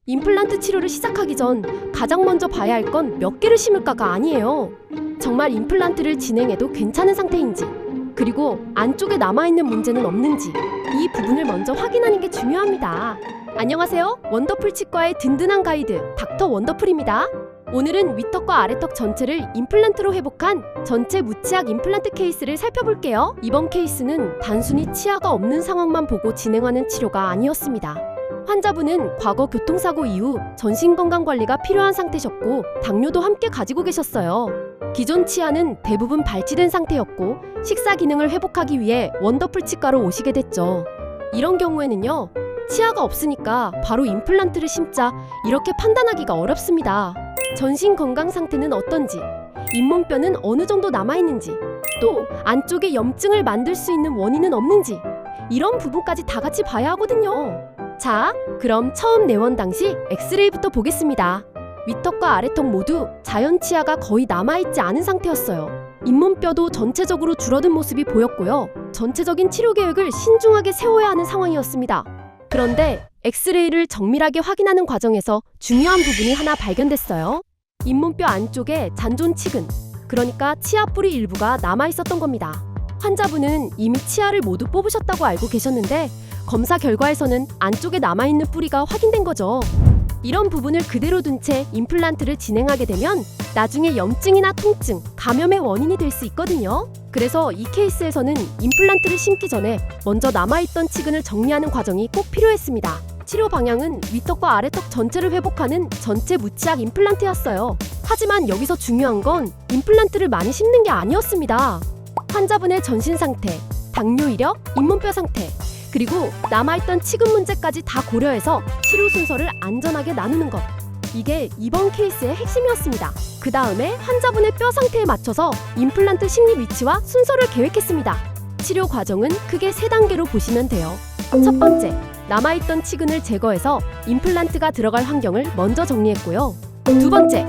임플란트 치료를 시작하기 전 가장 먼저 봐야 할 건 몇 개를 심을까가 아니에요. 정말 임플란트를 진행해도 괜찮은 상태인지, 그리고 안쪽에 남아있는 문제는 없는지, 이 부분을 먼저 확인하는 게 중요합니다. 안녕하세요. 원더풀 치과의 든든한 가이드 닥터 원더풀입니다. 오늘은 윗턱과 아래턱 전체를 임플란트로 회복한 전체 무치약 임플란트 케이스를 살펴볼게요. 이번 케이스는 단순히 치아가 없는 상황만 보고 진행하는 치료가 아니었습니다. 환자분은 과거 교통사고 이후 전신건강관리가 필요한 상태셨고 당뇨도 함께 가지고 계셨어요. 기존 치아는 대부분 발치된 상태였고 식사 기능을 회복하기 위해 원더풀 치과로 오시게 됐죠. 이런 경우에는요, 치아가 없으니까 바로 임플란트를 심자 이렇게 판단하기가 어렵습니다. 전신 건강 상태는 어떤지, 잇몸뼈는 어느 정도 남아있는지, 또 안쪽에 염증을 만들 수 있는 원인은 없는지, 이런 부분까지 다 같이 봐야 하거든요. 자, 그럼 처음 내원 당시 엑스레이부터 보겠습니다. 윗턱과 아래턱 모두 자연 치아가 거의 남아있지 않은 상태였어요. 잇몸뼈도 전체적으로 줄어든 모습이 보였고요. 전체적인 치료 계획을 신중하게 세워야 하는 상황이었습니다. 그런데 엑스레이를 정밀하게 확인하는 과정에서 중요한 부분이 하나 발견됐어요. 잇몸뼈 안쪽에 잔존치근, 그러니까 치아 뿌리 일부가 남아있었던 겁니다. 환자분은 이미 치아를 모두 뽑으셨다고 알고 계셨는데 검사 결과에서는 안쪽에 남아있는 뿌리가 확인된 거죠. 이런 부분을 그대로 둔 채 임플란트를 진행하게 되면 나중에 염증이나 통증, 감염의 원인이 될 수 있거든요. 그래서 이 케이스에서는 임플란트를 심기 전에 먼저 남아있던 치근을 정리하는 과정이 꼭 필요했습니다. 치료 방향은 윗턱과 아래턱 전체를 회복하는 전체 무치약 임플란트였어요. 하지만 여기서 중요한 건 임플란트를 많이 심는 게 아니었습니다. 환자분의 전신 상태, 당뇨 이력, 잇몸뼈 상태, 그리고 남아있던 치근 문제까지 다 고려해서 치료 순서를 안전하게 나누는 것. 이게 이번 케이스의 핵심이었습니다. 그 다음에 환자분의 뼈 상태에 맞춰서 임플란트 심리 위치와 순서를 계획했습니다. 치료 과정은 크게 3단계로 보시면 돼요. 첫 번째, 남아있던 치근을 제거해서 임플란트가 들어갈 환경을 먼저 정리했고요. 두 번째,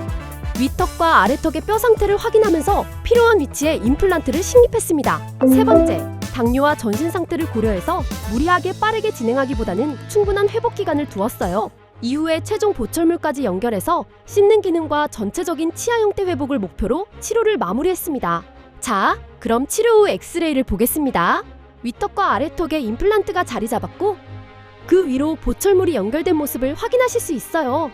윗턱과 아래턱의 뼈 상태를 확인하면서 필요한 위치에 임플란트를 식립했습니다. 세 번째, 당뇨와 전신 상태를 고려해서 무리하게 빠르게 진행하기보다는 충분한 회복 기간을 두었어요. 이후에 최종 보철물까지 연결해서 씹는 기능과 전체적인 치아 형태 회복을 목표로 치료를 마무리했습니다. 자, 그럼 치료 후 엑스레이를 보겠습니다. 윗턱과 아래턱에 임플란트가 자리 잡았고 그 위로 보철물이 연결된 모습을 확인하실 수 있어요.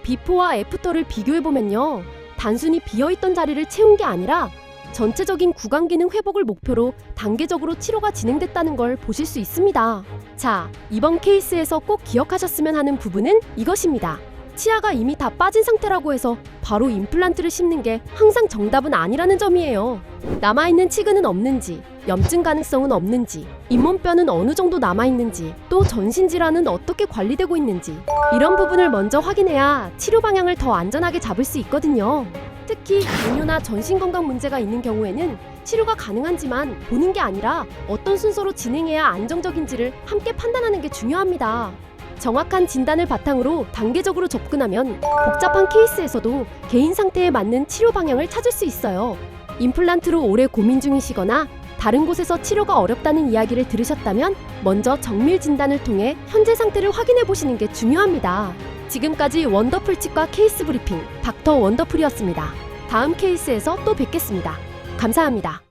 비포와 애프터를 비교해보면요, 단순히 비어있던 자리를 채운 게 아니라 전체적인 구강 기능 회복을 목표로 단계적으로 치료가 진행됐다는 걸 보실 수 있습니다. 자, 이번 케이스에서 꼭 기억하셨으면 하는 부분은 이것입니다. 치아가 이미 다 빠진 상태라고 해서 바로 임플란트를 심는 게 항상 정답은 아니라는 점이에요. 남아있는 치근은 없는지, 염증 가능성은 없는지, 잇몸뼈는 어느 정도 남아있는지, 또 전신질환은 어떻게 관리되고 있는지, 이런 부분을 먼저 확인해야 치료 방향을 더 안전하게 잡을 수 있거든요. 특히 당뇨나 전신건강 문제가 있는 경우에는 치료가 가능하지만 보는 게 아니라 어떤 순서로 진행해야 안정적인지를 함께 판단하는 게 중요합니다. 정확한 진단을 바탕으로 단계적으로 접근하면 복잡한 케이스에서도 개인 상태에 맞는 치료 방향을 찾을 수 있어요. 임플란트로 오래 고민 중이시거나 다른 곳에서 치료가 어렵다는 이야기를 들으셨다면 먼저 정밀 진단을 통해 현재 상태를 확인해 보시는 게 중요합니다. 지금까지 원더풀 치과 케이스 브리핑 닥터 원더풀이었습니다. 다음 케이스에서 또 뵙겠습니다. 감사합니다.